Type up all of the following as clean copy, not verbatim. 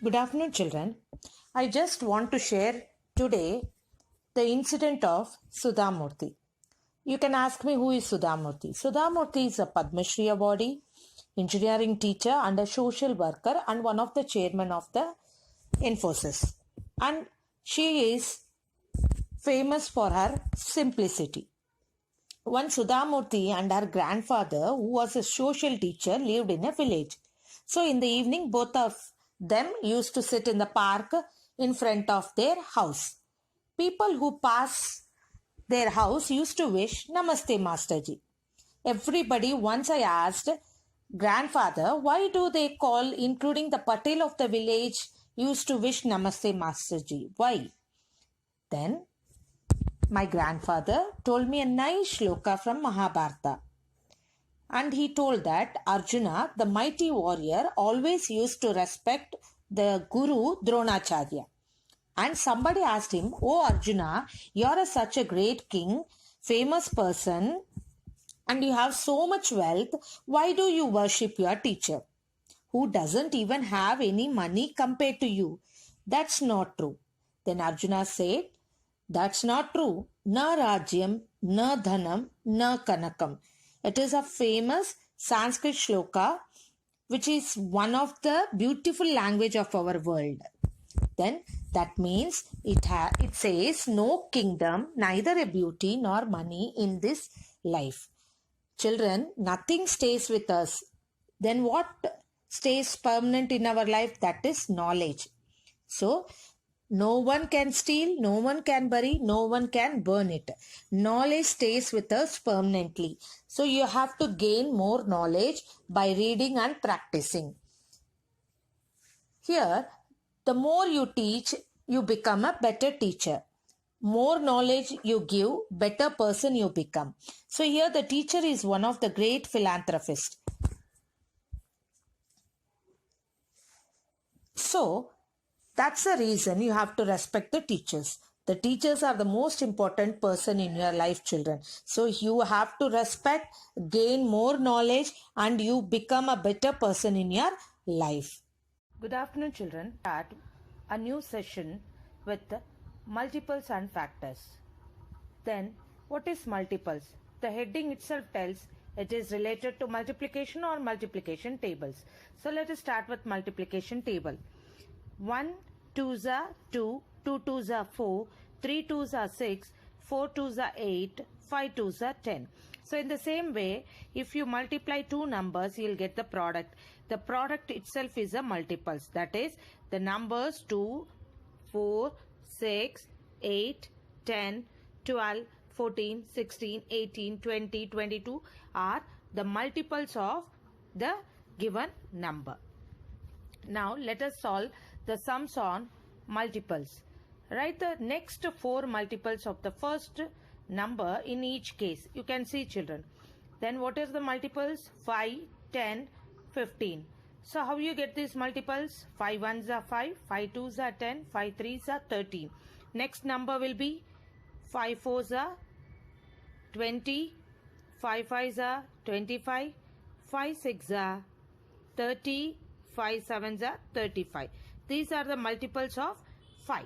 Good afternoon, children. I just want to share today the incident of Sudhamurthy. You can ask me who is Sudhamurthy. Sudhamurthy is a Padma Shri awardee, engineering teacher, and a social worker, and one of the chairman of the Infosys. And she is famous for her simplicity. One Sudhamurthy and her grandfather, who was a social teacher, lived in a village. So in the evening, both of them used to sit in the park in front of their house. People who pass their house used to wish Namaste Masterji. Everybody, once I asked grandfather, why do they call, including the Patel of the village, used to wish Namaste Masterji? Why? Then my grandfather told me a nice shloka from Mahabharata. And he told that Arjuna, the mighty warrior, always used to respect the Guru Dronacharya. And somebody asked him, "Oh Arjuna, you're such a great king, famous person, and you have so much wealth. Why do you worship your teacher, who doesn't even have any money compared to you?" That's not true. Then Arjuna said, "That's not true. Na rajyam, na dhanam, na kanakam." It is a famous Sanskrit shloka, which is one of the beautiful language of our world. Then that means it says no kingdom, neither a beauty nor money in this life. Children, nothing stays with us. Then what stays permanent in our life? That is knowledge. So no one can steal, no one can bury, no one can burn it. Knowledge stays with us permanently. So you have to gain more knowledge by reading and practicing. Here, the more you teach, you become a better teacher. More knowledge you give, better person you become. So here the teacher is one of the great philanthropists. So that's the reason you have to respect the teachers. The teachers are the most important person in your life, children. So you have to respect, gain more knowledge, and you become a better person in your life. Good afternoon, children. Start a new session with multiples and factors. Then, what is multiples? The heading itself tells it is related to multiplication or multiplication tables. So let us start with multiplication table. 1 2s are 2, 2 2s are 4, 3 2s are 6, 4 2s are 8, 5 2s are 10. So in the same way, if you multiply two numbers, you will get the product. The product itself is a multiples. That is, the numbers 2, 4, 6, 8, 10, 12, 14, 16, 18, 20, 22 are the multiples of the given number. Now let us solve the sums on multiples. Write the next four multiples of the first number in each case. You can see, children. Then what is the multiples? 5, 10, 15. So how you get these multiples? 5 1s are 5, 5 2s are 10, 5 3s are 13. Next number will be 5 4s are 20, 5 5s are 25, 5 6s are 30, 5 7s are 35. These are the multiples of 5.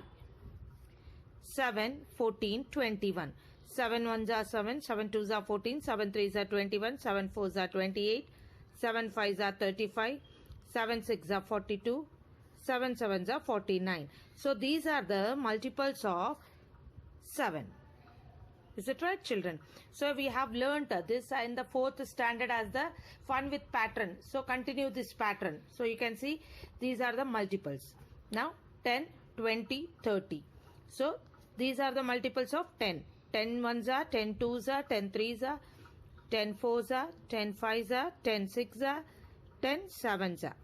7, 14, 21. 7 1s are 7, 7 2s are 14, 7 3s are 21, 7 4s are 28, 7 5s are 35, 7 6s are 42, 7 7s are 49. So these are the multiples of 7. Is it right, children? So we have learnt this in the 4th standard as the fun with pattern. So continue this pattern. So you can see these are the multiples. Now 10, 20, 30. So these are the multiples of 10. 10 1s are, 10 2s are, 10 3s are, 10 4s are, 10 5s are, 10 6s are, 10 7s are.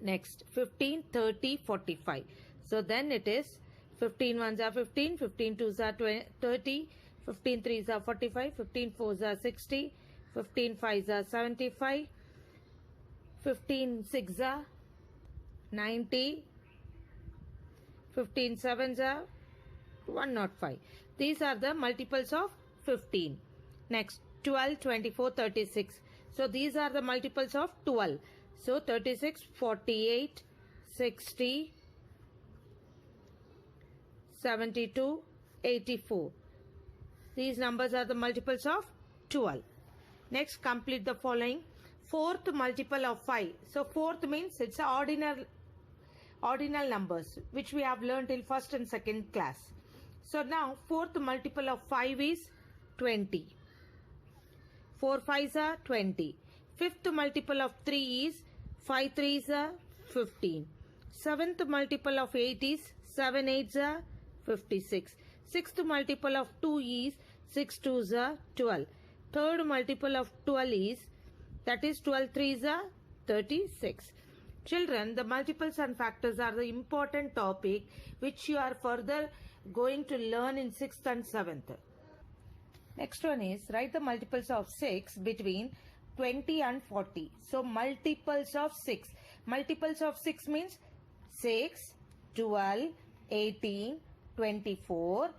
Next 15, 30, 45. So then it is 15 1s are 15, 15 2s are 30, 15 3s are 45, 15 4s are 60, 15 5s are 75, 15 6s are 90, 15 7s are 105. These are the multiples of 15. Next 12, 24, 36. So these are the multiples of 12. So 36, 48, 60, 72, 84. These numbers are the multiples of 12. Next, complete the following. Fourth multiple of 5. So, fourth means it's ordinal numbers which we have learnt in first and second class. So, now fourth multiple of 5 is 20. 4 5s are 20. Fifth multiple of 3 is 5 3s are 15. Seventh multiple of 8 is 7 8s are 56. Sixth multiple of 2 is 6 2s are 12. Third multiple of 12 is, that is 12 3s are 36. Children, the multiples and factors are the important topic which you are further going to learn in 6th and 7th. Next one is write the multiples of 6 between 20 and 40. So multiples of 6. Multiples of 6 means 6, 12, 18, 24,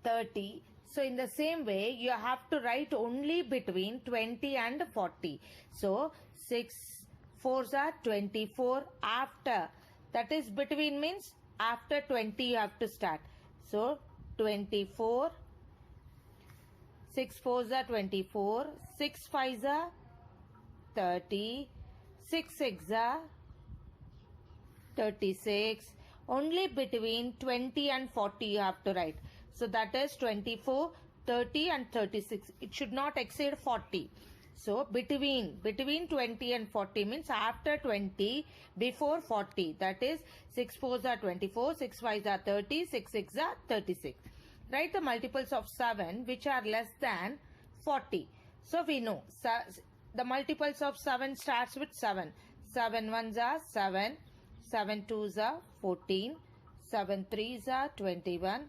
30. So in the same way, you have to write only between 20 and 40. So 6 4s are 24 after. That is between means after 20 you have to start. So 24, 6 4s are 24, 6 5s are 30, 6 6s are 36. Only between 20 and 40 you have to write. So that is 24, 30 and 36. It should not exceed 40. So between 20 and 40 means after 20, before 40. That is 6 4s are 24, 6 5s are 30, 6 6s are 36. Write the multiples of 7 which are less than 40. So we know the multiples of 7 starts with 7. 7 1s are 7, 7 2s are 14, 7 3s are 21,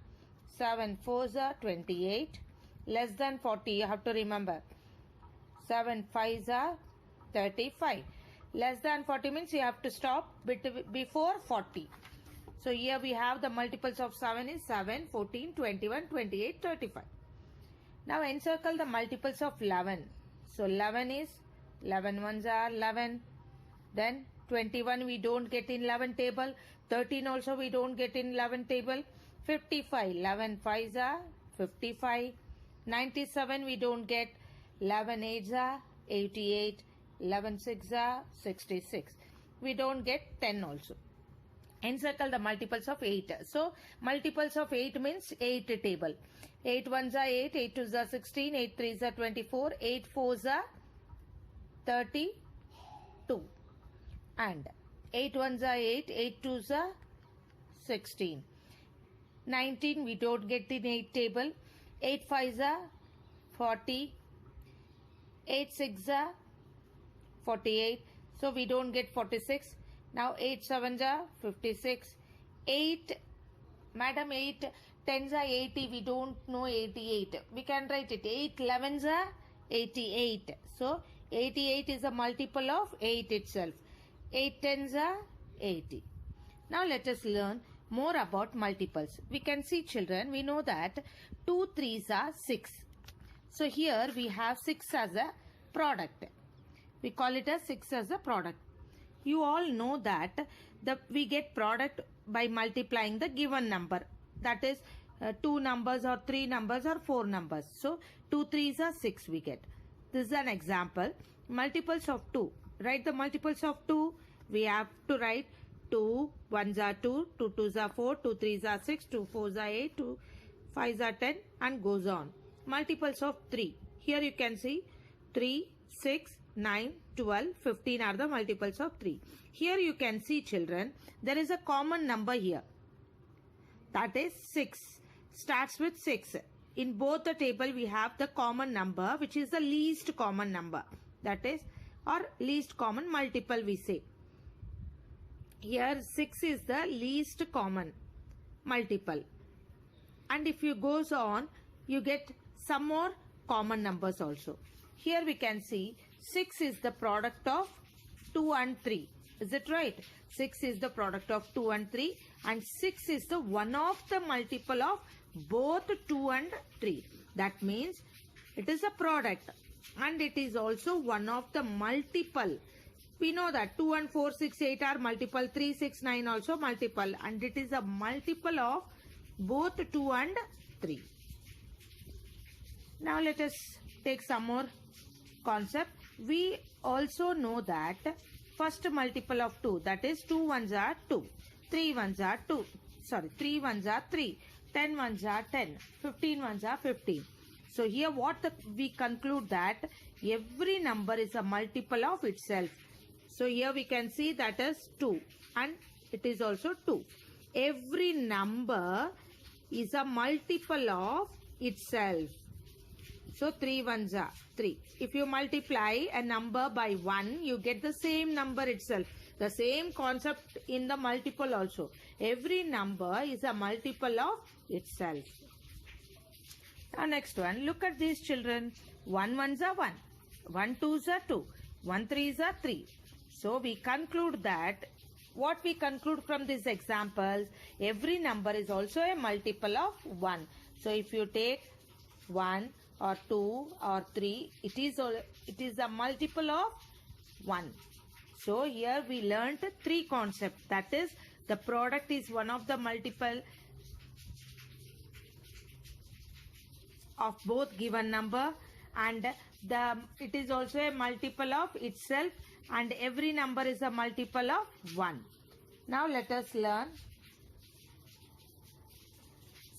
7 4s are 28. Less than 40 you have to remember. 7 5s are 35. Less than 40 means you have to stop before 40. So here we have the multiples of 7 is 7, 14, 21, 28, 35. Now encircle the multiples of 11. So 11 is 11 1s are 11. Then 21 we don't get in 11 table. 13 also we don't get in 11 table. 55, 11 5s are 55. 97 we don't get. 11 8s are 88. 11 6s are 66. We don't get 10 also. Encircle the multiples of 8. So multiples of 8 means 8 table. 8 1s are 8, 8 2s are 16, 8 3s are 24, 8 4s are 32. And 8 1s are 8, 8 2s are 16. 19 we don't get in 8 table. 8 5s are 40. 8 6s are 48. So we don't get 46. Now 8 7s are 56. 8, madam, 8 10s are 80. We don't know 88. We can write it. 8 11s are 88. So 88 is a multiple of 8 itself. 8 10s are 80. Now let us learn more about multiples. We can see, children, we know that 2 3s are 6. So here we have 6 as a product. We call it as 6 as a product. You all know that we get product by multiplying the given number. That is 2 numbers or 3 numbers or 4 numbers. So 2 3s are 6 we get. This is an example. Multiples of 2. Write the multiples of 2. We have to write 2 1s are 2, 2 2s are 4, 2 3s are 6, 2 4s are 8, 2 5s are 10 and goes on. Multiples of 3. Here you can see 3, 6, 9, 12, 15 are the multiples of 3. Here you can see, children, there is a common number here. That is 6. Starts with 6. In both the table we have the common number which is the least common number. That is, or least common multiple we say. Here 6 is the least common multiple. And if you goes on, you get some more common numbers also. Here we can see 6 is the product of 2 and 3. Is it right? 6 is the product of 2 and 3 and 6 is the one of the multiple of both 2 and 3. That means it is a product and it is also one of the multiple We know that 2 and 4, 6, 8 are multiple, 3, 6, 9 also multiple, and it is a multiple of both 2 and 3. Now let us take some more concept. We also know that first multiple of 2, that is 2 ones are 2, 3 ones are 2, 3 ones are 3, 10 ones are 10, 15 ones are 15. So here we conclude that every number is a multiple of itself. So here we can see that is 2 and it is also 2. Every number is a multiple of itself. So 3 ones are 3. If you multiply a number by 1, you get the same number itself. The same concept in the multiple also. Every number is a multiple of itself. Now next one, look at these children. 1 ones are 1, 1 twos are 2, 1 threes are 3. So we conclude that, what we conclude from these examples, every number is also a multiple of 1. So if you take 1 or 2 or 3, it is a multiple of 1. So here we learnt 3 concepts. That is, the product is one of the multiple of both given number, and it is also a multiple of itself, and every number is a multiple of 1. Now let us learn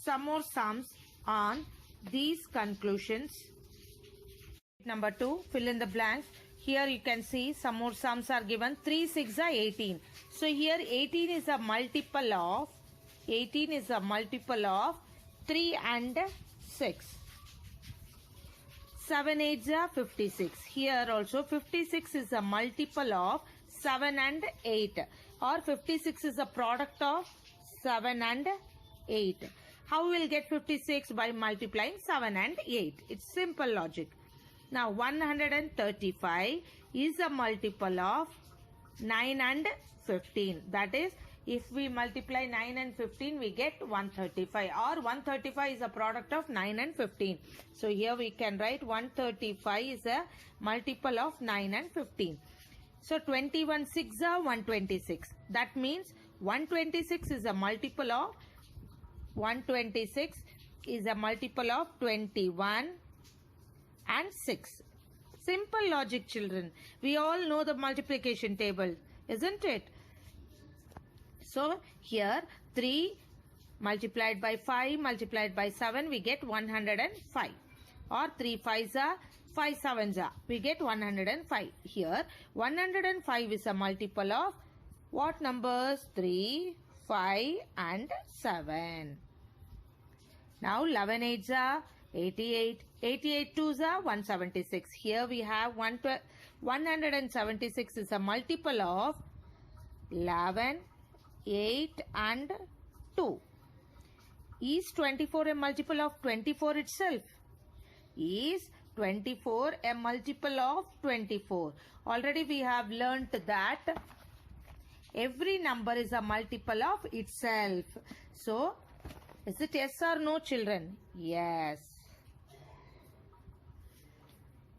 some more sums on these conclusions. Number 2, fill in the blanks. Here you can see some more sums are given. 3, 6 are 18. So here 18 is a multiple of 3 and 6. 7 8s are 56. Here also 56 is a multiple of 7 and 8. Or 56 is a product of 7 and 8. How we will get 56? By multiplying 7 and 8. It's simple logic. Now 135 is a multiple of 9 and 15. That is, if we multiply 9 and 15, we get 135. Or 135 is a product of 9 and 15. So here we can write 135 is a multiple of 9 and 15. So 21 6 are 126. That means 126 is a multiple of 21 and 6. Simple logic, children. We all know the multiplication table, isn't it? So here 3 multiplied by 5 multiplied by 7, we get 105. Or 3 5s are 5 7s are, we get 105. Here 105 is a multiple of what numbers? 3, 5 and 7. Now 11 8s are 88. 88 2s are 176. Here we have 176 is a multiple of 11, 8 and 2. Is 24 a multiple of 24 itself? Is 24 a multiple of 24? Already we have learnt that every number is a multiple of itself. So, is it yes or no, children? Yes.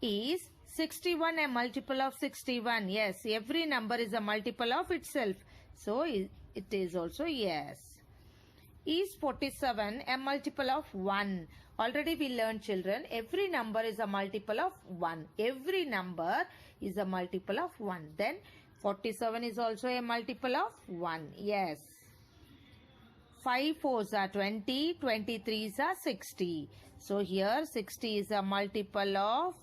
Is 61 a multiple of 61? Yes, every number is a multiple of itself. So, it is also yes. Is 47 a multiple of 1? Already we learned, children, every number is a multiple of 1. Every number is a multiple of 1. Then 47 is also a multiple of 1. Yes. 5 4s are 20, 23s are 60. So here 60 is a multiple of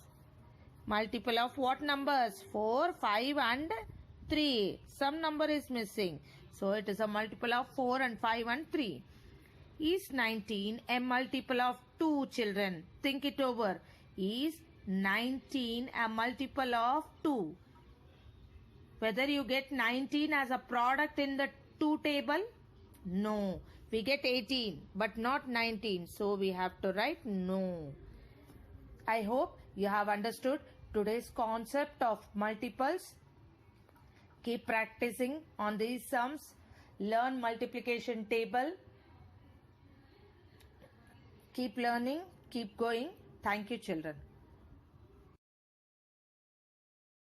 what numbers? 4, 5 and 3. Some number is missing. So it is a multiple of 4 and 5 and 3. Is 19 a multiple of 2, children? Think it over. Is 19 a multiple of 2? Whether you get 19 as a product in the 2 table? No. We get 18 but not 19. So we have to write no. I hope you have understood today's concept of multiples. Keep practicing on these sums. Learn multiplication table. Keep learning. Keep going. Thank you, children.